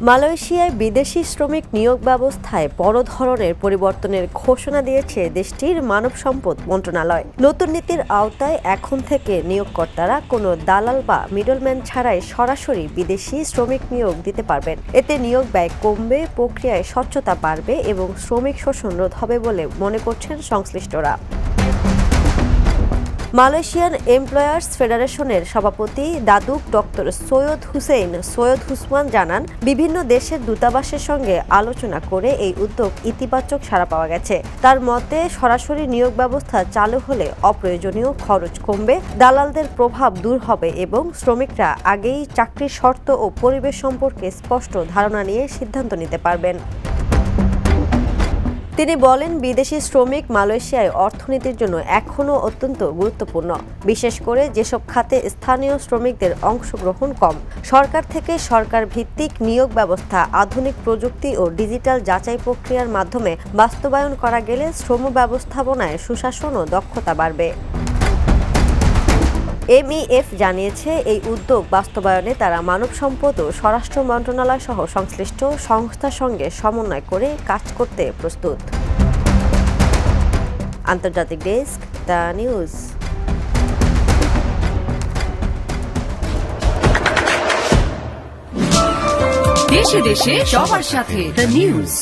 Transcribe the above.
মালয়েশিয়ায় বিদেশি শ্রমিক নিয়োগ ব্যবস্থায় বড় ধরনের পরিবর্তনের ঘোষণা দিয়েছে দেশটির মানব সম্পদ মন্ত্রণালয়। নতুন নীতির আওতায় এখন থেকে নিয়োগকর্তারা কোনো দালাল বা মিডলম্যান ছাড়াই সরাসরি বিদেশি শ্রমিক নিয়োগ দিতে পারবেন। এতে নিয়োগ ব্যয় কমবে, প্রক্রিয়ায় স্বচ্ছতা বাড়বে এবং শ্রমিক শোষণ রোধ হবে বলে মনে করছেন সংশ্লিষ্টরা। মালয়েশিয়ান এমপ্লয়ার্স ফেডারেশনের সভাপতি দাদুক ডক্টর সৈয়দ হুসমান জানান, বিভিন্ন দেশের দূতাবাসের সঙ্গে আলোচনা করে এই উদ্যোগ ইতিবাচক সাড়া পাওয়া গেছে। তার মতে, সরাসরি নিয়োগ ব্যবস্থা চালু হলে অপ্রয়োজনীয় খরচ কমবে, দালালদের প্রভাব দূর হবে এবং শ্রমিকরা আগেই চাকরির শর্ত ও পরিবেশ সম্পর্কে স্পষ্ট ধারণা নিয়ে সিদ্ধান্ত নিতে পারবেন। তিনি বলেন, বিদেশি শ্রমিক মালয়েশিয়ায় অর্থনীতির জন্য এখনও অত্যন্ত গুরুত্বপূর্ণ, বিশেষ করে যেসব খাতে স্থানীয় শ্রমিকদের অংশগ্রহণ কম। সরকার থেকে সরকার ভিত্তিক নিয়োগ ব্যবস্থা আধুনিক প্রযুক্তি ও ডিজিটাল যাচাই প্রক্রিয়ার মাধ্যমে বাস্তবায়ন করা গেলে শ্রম ব্যবস্থাপনায় সুশাসন ও দক্ষতা বাড়বে। এমইএফ জানিয়েছে, এই উদ্যোগ বাস্তবায়নে তারা মানব সম্পদ ও স্বরাষ্ট্র মন্ত্রণালয় সহ সংশ্লিষ্ট সংস্থার সঙ্গে সমন্বয় করে কাজ করতে প্রস্তুত। আন্তর্জাতিক ডেস্ক, দ্য নিউজ। দেশে দেশে সবার সাথে দ্য নিউজ।